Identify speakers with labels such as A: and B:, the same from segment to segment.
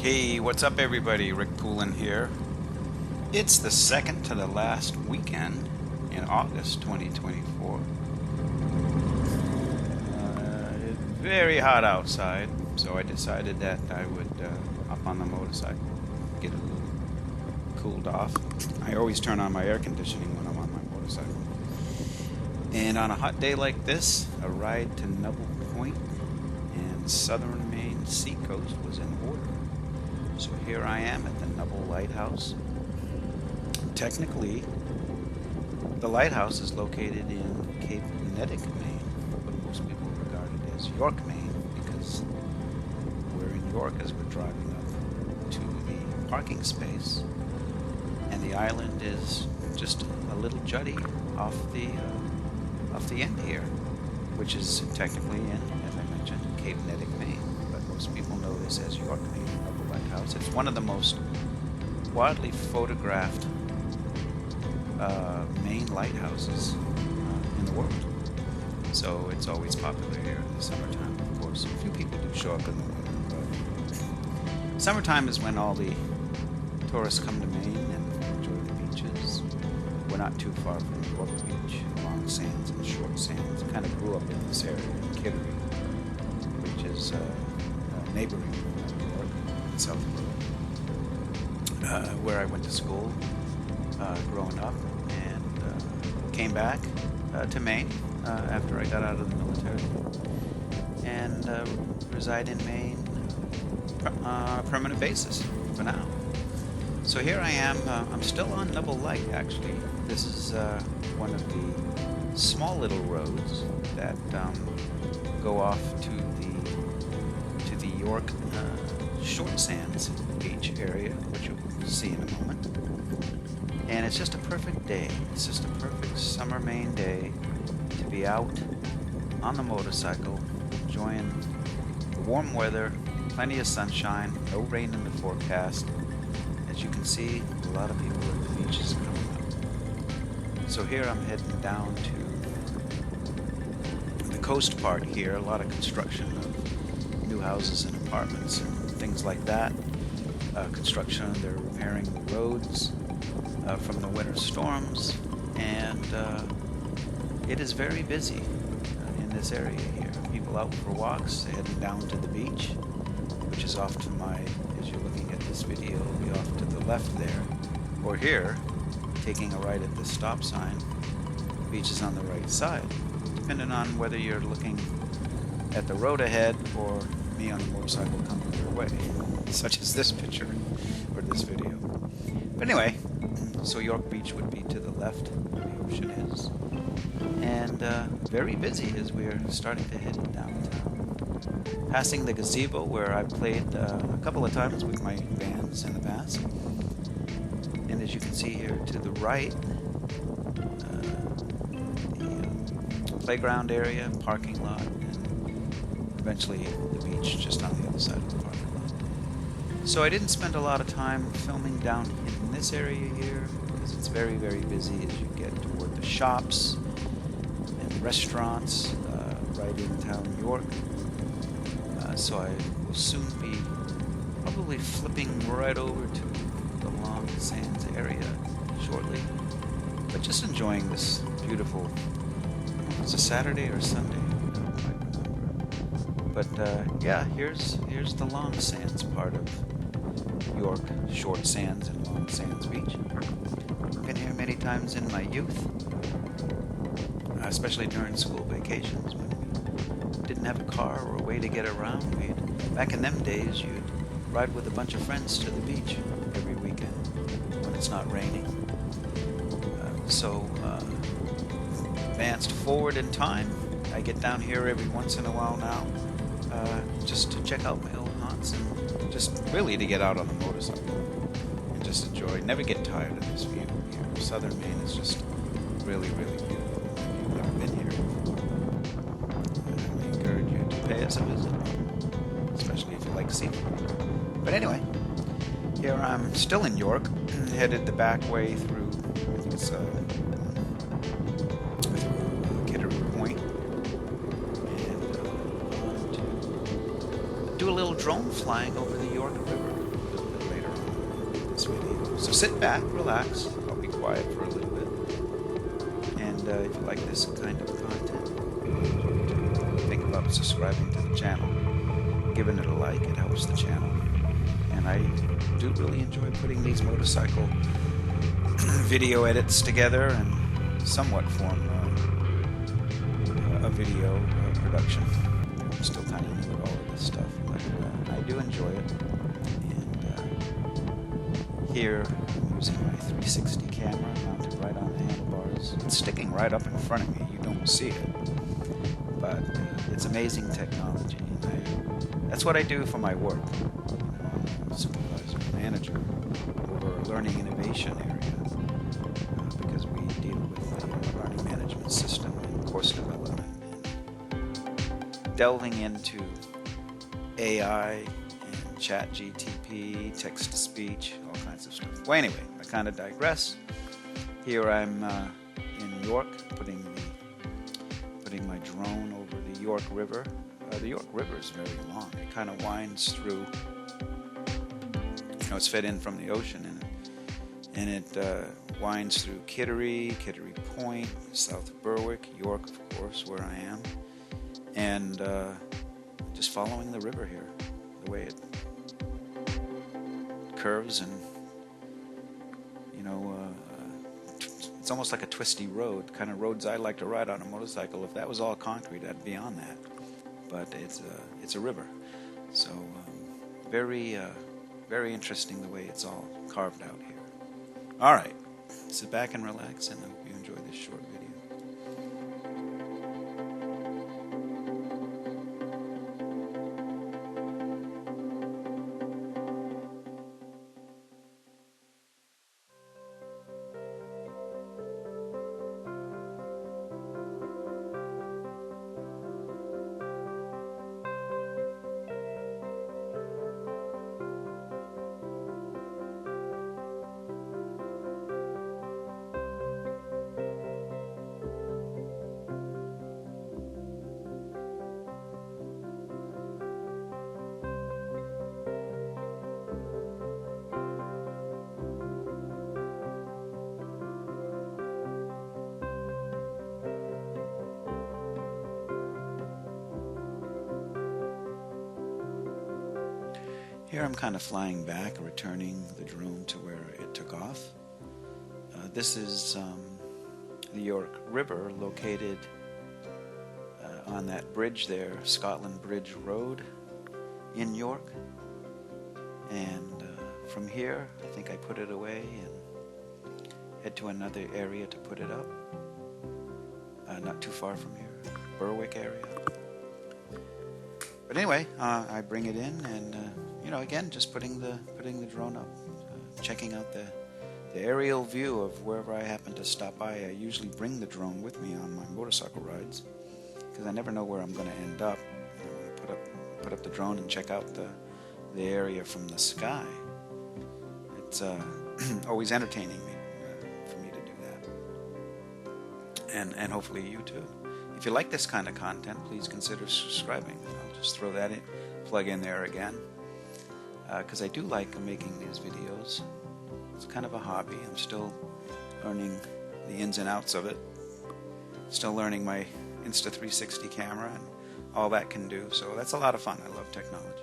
A: Hey, what's up everybody? Rick Poulin here. It's the second to the last weekend in August 2024. It's very hot outside, so I decided that I would hop on the motorcycle, get a little cooled off. I always turn on my air conditioning when I'm on my motorcycle. And on a hot day like this, a ride to Nubble Point and southern Maine seacoast was in order. So here I am at the Nubble Lighthouse. Technically, the lighthouse is located in Cape Nettic, Maine, but most people regard it as York, Maine, because we're in York as we're driving up to the parking space, and the island is just a little jutty off the end here, which is technically in, as I mentioned, Cape Nettic, Maine, but most people know this as York, Maine. Lighthouse. It's one of the most widely photographed Maine lighthouses in the world. So it's always popular here in the summertime, of course. A few people do show up in the winter, but summertime is when all the tourists come to Maine and enjoy the beaches. We're not too far from York Beach, long sands and short sands. I kind of grew up in this area in Kittery, which is neighboring Southborough, where I went to school growing up, and came back to Maine after I got out of the military, and reside in Maine on a permanent basis for now. So here I am. I'm still on Nubble Light, actually. This is one of the small little roads that go off to the York Short Sands Beach area, which you'll see in a moment. And it's just a perfect day. It's just a perfect summer Maine day to be out on the motorcycle, enjoying the warm weather, plenty of sunshine, no rain in the forecast. As you can see, a lot of people at the beaches coming up. So here I'm heading down to the coast part here. A lot of construction of new houses and apartments and things like that. Construction, they're repairing the roads from the winter storms, and it is very busy in this area here. People out for walks, heading down to the beach, which is off to my, as you're looking at this video, it'll be off to the left there, or here, taking a right at the stop sign. The beach is on the right side, depending on whether you're looking at the road ahead or me on a motorcycle coming your way, such as this picture or this video. But anyway, so York Beach would be to the left, where the ocean is, and very busy as we're starting to head downtown. Passing the gazebo where I've played a couple of times with my bands in the past, and as you can see here to the right, the playground area, parking lot, eventually the beach just on the other side of the parking lot. So I didn't spend a lot of time filming down in this area here because it's very, very busy as you get toward the shops and restaurants right in town York. So I will soon be probably flipping right over to the Long Sands area shortly. But just enjoying this beautiful, it's a Saturday or Sunday. But yeah, here's the Long Sands part of York, Short Sands and Long Sands Beach. I've been here many times in my youth, especially during school vacations when we didn't have a car or a way to get around. Back in them days, you'd ride with a bunch of friends to the beach every weekend when it's not raining. So advanced forward in time, I get down here every once in a while now. Just to check out my old haunts and just really to get out on the motorcycle and just enjoy. Never get tired of this view here. Southern Maine is just really, really beautiful. If you've never been here before, I encourage you to pay us a visit, especially if you like seafood. But anyway, here I'm still in York, headed the back way through, I think it's Kittery Point. Do a little drone flying over the York River. sit back, relax. I'll be quiet for a little bit. And if you like this kind of content, think about subscribing to the channel. Giving it a like, it helps the channel. And I do really enjoy putting these motorcycle video edits together and somewhat form a video production. I'm still kind of new at all of this stuff, but I do enjoy it. And here I'm using my 360 camera mounted right on the handlebars. It's sticking right up in front of me. You don't see it, but it's amazing technology. And that's what I do for my work. I'm a supervisor, manager over a learning innovation area because we deal with the learning management system and course development. Delving into AI and chat GTP, text-to-speech, all kinds of stuff. Well, anyway, I kind of digress. Here I'm in York, putting my drone over the York River. The York River is very long. It kind of winds through. It's fed in from the ocean, and it winds through Kittery Point, south of Berwick, York, of course, where I am. And just following the river here, the way it curves, and it's almost like a twisty road, kind of roads I like to ride on a motorcycle. If that was all concrete, I'd be on that. But it's a river, so very interesting the way it's all carved out here. All right, sit back and relax, and I hope you enjoy this short video. Here I'm kind of flying back, returning the drone to where it took off. This is the York River, located on that bridge there, Scotland Bridge Road in York. And from here, I think I put it away and head to another area to put it up. Not too far from here, Berwick area. But anyway, I bring it in, and again, just putting the drone up, checking out the aerial view of wherever I happen to stop by. I usually bring the drone with me on my motorcycle rides because I never know where I'm going to end up. Put up the drone and check out the area from the sky. It's always entertaining for me to do that, and hopefully you too. If you like this kind of content, please consider subscribing. I'll just throw that in, plug in there again. Because I do like making these videos. It's kind of a hobby. I'm still learning the ins and outs of it. Still learning my Insta360 camera and all that can do. So that's a lot of fun. I love technology.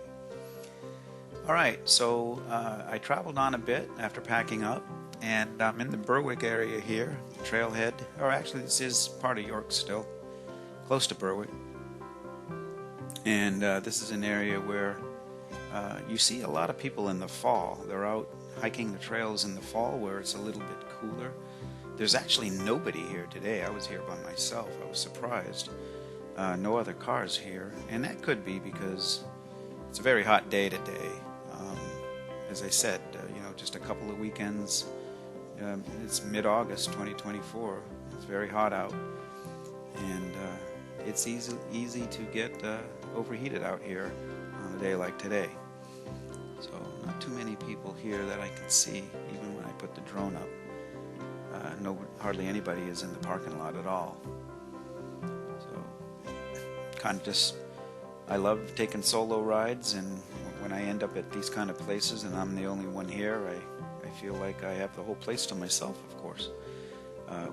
A: Alright, so I traveled on a bit after packing up, and I'm in the Berwick area here, trailhead. Or actually, this is part of York still, close to Berwick. And this is an area where you see a lot of people in the fall. They're out hiking the trails in the fall where it's a little bit cooler. There's actually nobody here today. I was here by myself. I was surprised. No other cars here. And that could be because it's a very hot day today. As I said, just a couple of weekends. It's mid-August 2024. It's very hot out. And it's easy to get overheated out here on a day like today. So not too many people here that I can see, even when I put the drone up. Hardly anybody is in the parking lot at all. So kind of just, I love taking solo rides, and when when I end up at these kind of places and I'm the only one here, I feel like I have the whole place to myself, of course,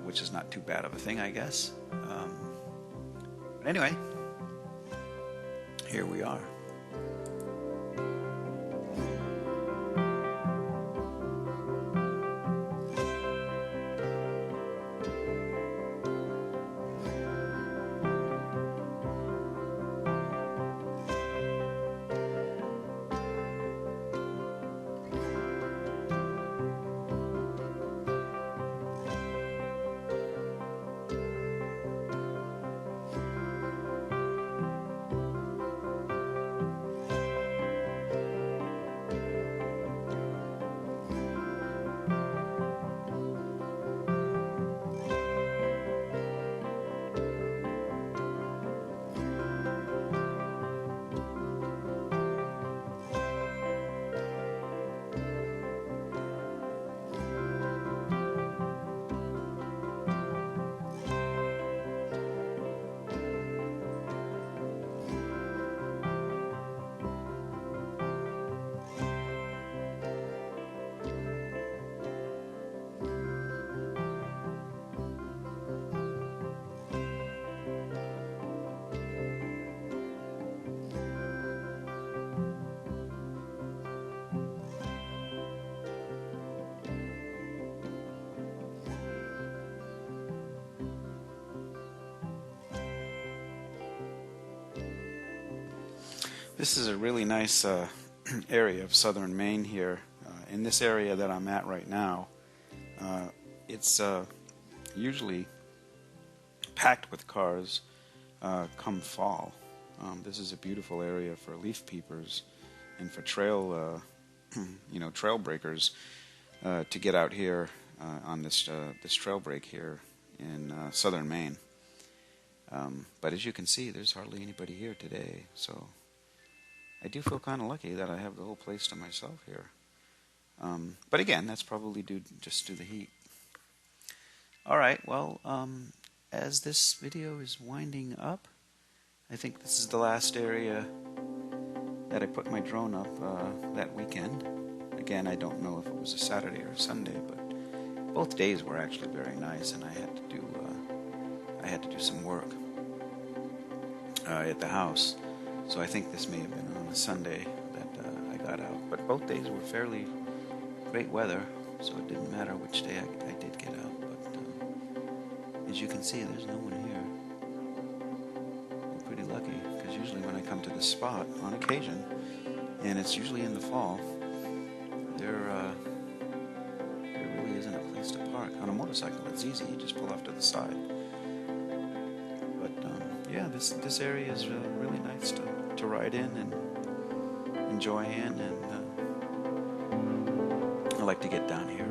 A: which is not too bad of a thing, I guess. But anyway, here we are. This is a really nice area of southern Maine here. In this area that I'm at right now, it's usually packed with cars come fall. This is a beautiful area for leaf peepers and for trail, trail breakers to get out here on this trail break here in southern Maine. But as you can see, there's hardly anybody here today, so I do feel kind of lucky that I have the whole place to myself here. But again, that's probably due to the heat. Alright, well, as this video is winding up, I think this is the last area that I put my drone up that weekend. Again, I don't know if it was a Saturday or a Sunday, but both days were actually very nice, and I had to do some work at the house. So I think this may have been on a Sunday that I got out. But both days were fairly great weather, so it didn't matter which day I did get out. But as you can see, there's no one here. I'm pretty lucky, because usually when I come to this spot, on occasion, and it's usually in the fall, there really isn't a place to park. On a motorcycle, it's easy. You just pull off to the side. But yeah, this area is really nice to ride in and enjoy in, and I like to get down here.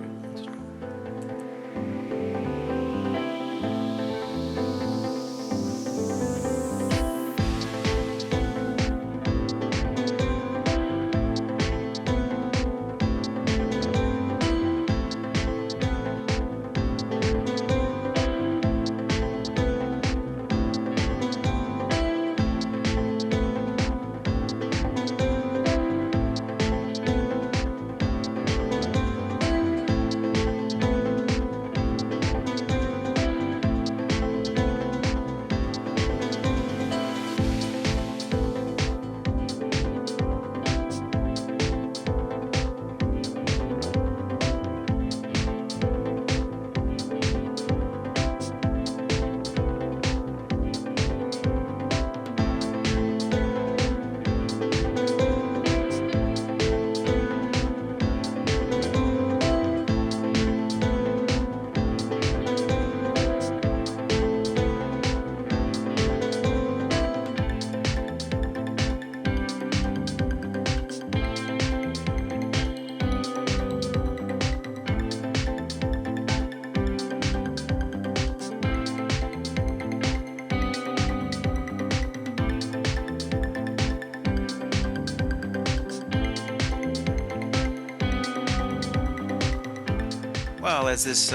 A: Well, as this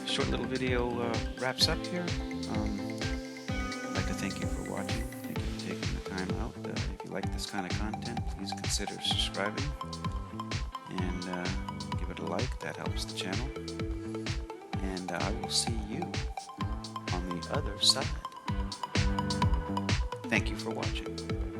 A: short little video wraps up here, I'd like to thank you for watching. Thank you for taking the time out. If you like this kind of content, please consider subscribing and give it a like. That helps the channel. And I will see you on the other side. Thank you for watching.